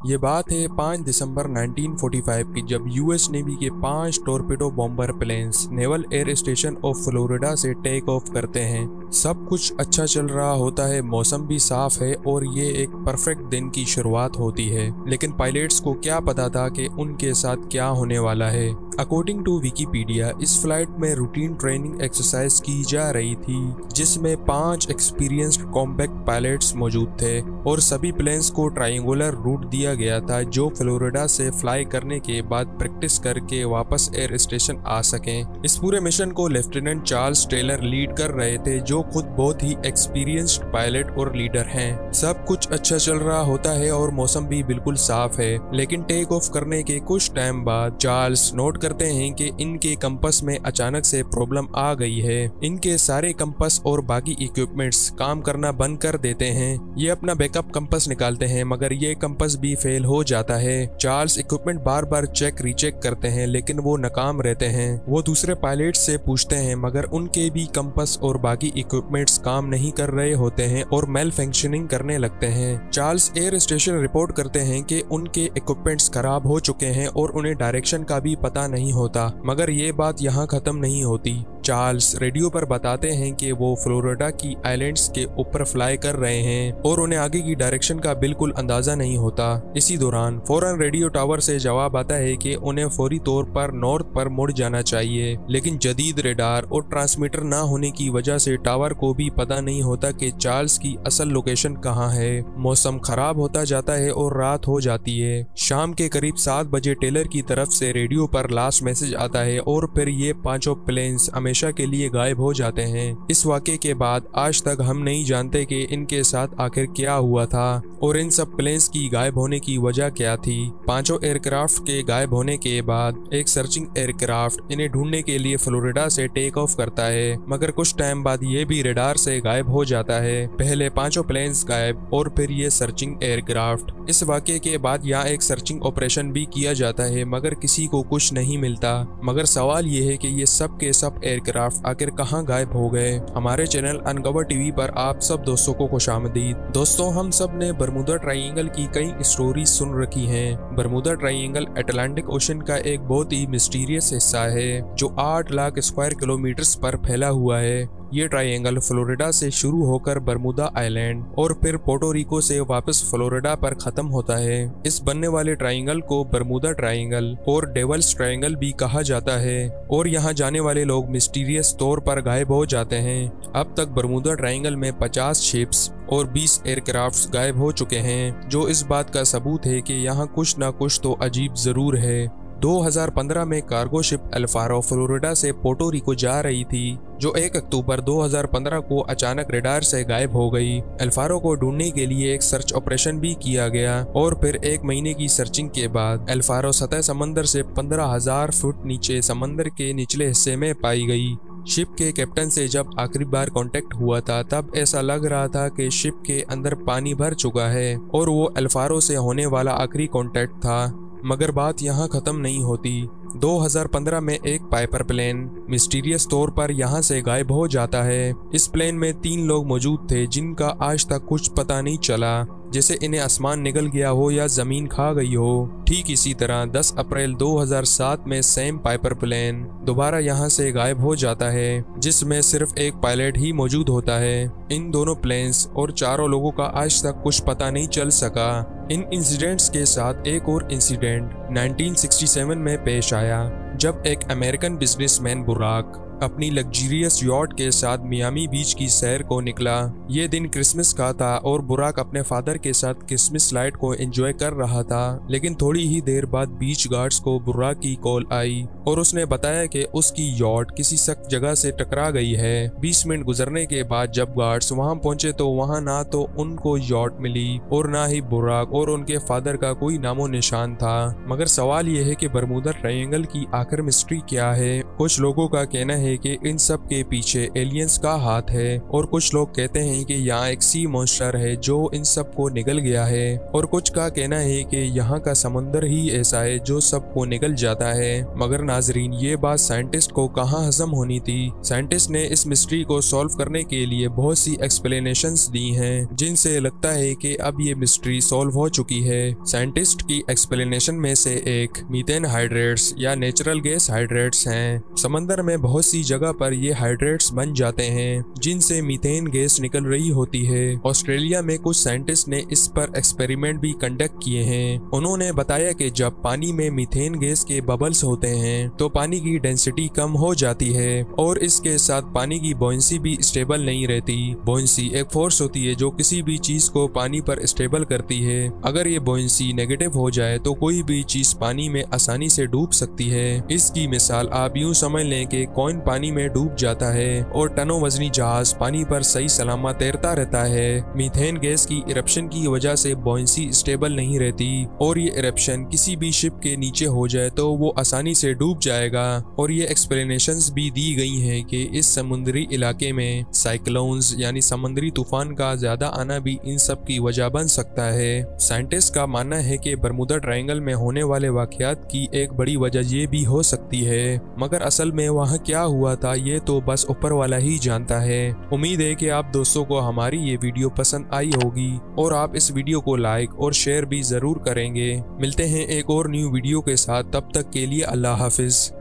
ये बात है 5 दिसंबर 1945 की, जब यूएस नेवी के 5 torpedo bomber planes naval air station of Florida से टेक ऑफ करते हैं। सब कुछ अच्छा चल रहा होता है, मौसम भी साफ है और ये एक परफेक्ट दिन की शुरुआत होती है। लेकिन पायलट्स को क्या पता था कि उनके साथ क्या होने वाला है। अकॉर्डिंग टू विकिपीडिया, इस फ्लाइट में रूटीन ट्रेनिंग एक्सरसाइज की जा रही थी, जिसमें 5 एक्सपीरियंस्ड कॉम्बैट पायलट्स मौजूद थे और सभी प्लेन्स को ट्रायंगुलर रूट दिया गया था, जो फ्लोरिडा से फ्लाई करने के बाद प्रैक्टिस करके वापस एयर स्टेशन आ सकें। इस पूरे मिशन को लेफ्टिनेंट चार्ल्स टेलर लीड कर रहे थे, जो खुद बहुत ही एक्सपीरियंस्ड पायलट और लीडर हैं। सब कुछ अच्छा चल रहा होता है और मौसम भी बिल्कुल साफ है। लेकिन टेक ऑफ करने के कुछ टाइम बाद चार्ल्स नोट करते हैं कि इनके कंपास में अचानक से प्रॉब्लम आ गई है। इनके सारे कंपास और बाकी इक्विपमेंट्स काम करना बंद कर देते हैं। ये अपना बैकअप कंपास निकालते हैं, मगर ये कंपास भी फेल हो जाता है। चार्ल्स इक्विपमेंट बार बार चेक रीचेक करते हैं, लेकिन वो नाकाम रहते हैं। वो दूसरे पायलट से पूछते हैं, मगर उनके भी कंपास और बाकी इक्विपमेंट्स काम नहीं कर रहे होते हैं और मेल फंक्शनिंग करने लगते हैं। चार्ल्स एयर स्टेशन रिपोर्ट करते हैं कि उनके इक्विपमेंट्स खराब हो चुके हैं और उन्हें डायरेक्शन का भी पता नहीं होता। मगर ये बात यहाँ खत्म नहीं होती। चार्ल्स रेडियो पर बताते हैं कि वो फ्लोरिडा की आइलैंड्स के ऊपर फ्लाई कर रहे हैं और उन्हें आगे की डायरेक्शन का बिल्कुल अंदाजा नहीं होता। इसी दौरान फौरन रेडियो टावर से जवाब आता है कि उन्हें फौरी तौर पर नॉर्थ पर मुड़ जाना चाहिए, लेकिन जदीद रेडार और ट्रांसमीटर ना होने की वजह से टावर को भी पता नहीं होता कि चार्ल्स की असल लोकेशन कहाँ है। मौसम खराब होता जाता है और रात हो जाती है। शाम के करीब 7 बजे टेलर की तरफ से रेडियो पर लास्ट मैसेज आता है और फिर ये 5 प्लेन्स हमेशा के लिए गायब हो जाते हैं। इस वाक़े के बाद आज तक हम नहीं जानते कि इनके साथ आखिर क्या हुआ था और इन सब प्लेन्स की गायब होने की वजह क्या थी। 5 एयरक्राफ्ट के गायब होने के बाद एक सर्चिंग एयरक्राफ्ट इन्हें ढूंढने के लिए फ्लोरिडा से टेक ऑफ करता है, मगर कुछ टाइम बाद ये भी रडार से गायब हो जाता है। पहले 5 प्लेन्स गायब और फिर ये सर्चिंग एयरक्राफ्ट। इस वाक़े के बाद यहाँ एक सर्चिंग ऑपरेशन भी किया जाता है, मगर किसी को कुछ नहीं मिलता। मगर सवाल ये है कि ये सब के सब एयरक्राफ्ट आखिर कहाँ गायब हो गए। हमारे चैनल अनकवर टीवी पर आप सब दोस्तों को खुशामदीद। दोस्तों, हम सब ने बरमूदा ट्रायंगल की कई स्टोरी सुन रखी हैं। बरमूदा ट्रायंगल अटलांटिक ओशन का एक बहुत ही मिस्टीरियस हिस्सा है, जो 8 लाख स्क्वायर किलोमीटर पर फैला हुआ है। ये ट्रायंगल फ्लोरिडा से शुरू होकर बरमूदा आइलैंड और फिर पोर्टो रिको से वापस फ्लोरिडा पर खत्म होता है। इस बनने वाले ट्रायंगल को बरमूदा ट्रायंगल और डेवल्स ट्रायंगल भी कहा जाता है और यहाँ जाने वाले लोग मिस्टीरियस तौर पर गायब हो जाते हैं। अब तक बरमूदा ट्रायंगल में 50 शिप्स और 20 एयरक्राफ्ट्स गायब हो चुके हैं, जो इस बात का सबूत है कि यहाँ कुछ ना कुछ तो अजीब जरूर है। 2015 में कार्गो शिप अल्फारो फ्लोरिडा से पोर्टो रिको जा रही थी, जो 1 अक्टूबर 2015 को अचानक रडार से गायब हो गई। अल्फारो को ढूंढने के लिए एक सर्च ऑपरेशन भी किया गया और फिर 1 महीने की सर्चिंग के बाद अल्फारो सतह समंदर से 15,000 फुट नीचे समंदर के निचले हिस्से में पाई गई। शिप के कैप्टन से जब आखिरी बार कांटेक्ट हुआ था, तब ऐसा लग रहा था कि शिप के अंदर पानी भर चुका है और वो अल्फारो से होने वाला आखिरी कांटेक्ट था। मगर बात यहाँ खत्म नहीं होती। 2015 में एक पाइपर प्लेन मिस्टीरियस तौर पर यहाँ से गायब हो जाता है। इस प्लेन में 3 लोग मौजूद थे, जिनका आज तक कुछ पता नहीं चला, जैसे इन्हें आसमान निगल गया हो या जमीन खा गई हो। ठीक इसी तरह 10 अप्रैल 2007 में सेम पाइपर प्लेन दोबारा यहाँ से गायब हो जाता है, जिसमें सिर्फ एक पायलट ही मौजूद होता है। इन दोनों प्लेन्स और 4 लोगों का आज तक कुछ पता नहीं चल सका। इन इंसिडेंट्स के साथ एक और इंसिडेंट 1967 में पेश आया, जब एक अमेरिकन बिजनेसमैन बुराक अपनी लग्जरियस यॉट के साथ मियामी बीच की सैर को निकला। ये दिन क्रिसमस का था और बुराक अपने फादर के साथ क्रिसमस लाइट को एंजॉय कर रहा था, लेकिन थोड़ी ही देर बाद बीच गार्ड्स को बुराक की कॉल आई और उसने बताया कि उसकी यॉट किसी सख्त जगह से टकरा गई है। 20 मिनट गुजरने के बाद जब गार्ड्स वहां पहुंचे तो वहां ना तो उनको यॉट मिली और ना ही बुराक और उनके फादर का कोई नामो निशान था। मगर सवाल यह है कि बरमूदा ट्रायंगल की आखिर मिस्ट्री क्या है। कुछ लोगों का कहना है कि इन सब के पीछे एलियंस का हाथ है, और कुछ लोग कहते हैं कि यहाँ एक सी मॉन्स्टर है जो इन सब को निगल गया है, और कुछ का कहना है कि यहाँ का समंदर ही ऐसा है जो सबको निगल जाता है। मगर नाजरीन, ये बात साइंटिस्ट को कहाँ हजम होनी थी। साइंटिस्ट ने इस मिस्ट्री को सॉल्व करने के लिए बहुत सी एक्सप्लेनेशंस दी हैं, जिनसे लगता है कि अब ये मिस्ट्री सॉल्व हो चुकी है। साइंटिस्ट की एक्सप्लेनेशन में से एक मीथेन हाइड्रेट्स या नेचुरल गैस हाइड्रेट्स हैं। समंदर में बहुत सी जगह पर ये हाइड्रेट्स बन जाते हैं जिनसे मीथेन गैस निकल रही होती है। ऑस्ट्रेलिया में कुछ साइंटिस्ट ने इस पर एक्सपेरिमेंट भी कंडक्ट किए हैं। उन्होंने बताया कि जब पानी में मीथेन गैस के बबल्स होते हैं तो पानी की डेंसिटी कम हो जाती है, और इसके साथ पानी की बॉयंसी भी स्टेबल नहीं रहती। बॉयंसी एक फोर्स होती है जो किसी भी चीज को पानी पर स्टेबल करती है। अगर ये बॉयंसी नेगेटिव हो जाए तो कोई भी चीज पानी में आसानी से डूब सकती है। इसकी मिसाल आप यूं समझ लें कि कॉइन पानी में डूब जाता है और टनों वजनी जहाज पानी पर सही सलामत तैरता रहता है। मीथेन गैस की इरप्शन की वजह से बॉयंसी स्टेबल नहीं रहती, और ये इरप्शन किसी भी शिप के नीचे हो जाए तो वो आसानी से डूब जाएगा। और ये एक्सप्लेनेशंस भी दी गई हैं कि इस समुद्री इलाके में साइक्लोन्स यानी समुद्री तूफान का ज्यादा आना भी इन सब की वजह बन सकता है। साइंटिस्ट का मानना है कि बरमुदा ट्रायंगल में होने वाले वाकयात की एक बड़ी वजह ये भी हो सकती है, मगर असल में वहाँ क्या हुआ था ये तो बस ऊपर वाला ही जानता है। उम्मीद है कि आप दोस्तों को हमारी ये वीडियो पसंद आई होगी, और आप इस वीडियो को लाइक और शेयर भी जरूर करेंगे। मिलते हैं एक और न्यू वीडियो के साथ, तब तक के लिए अल्लाह हाफिज।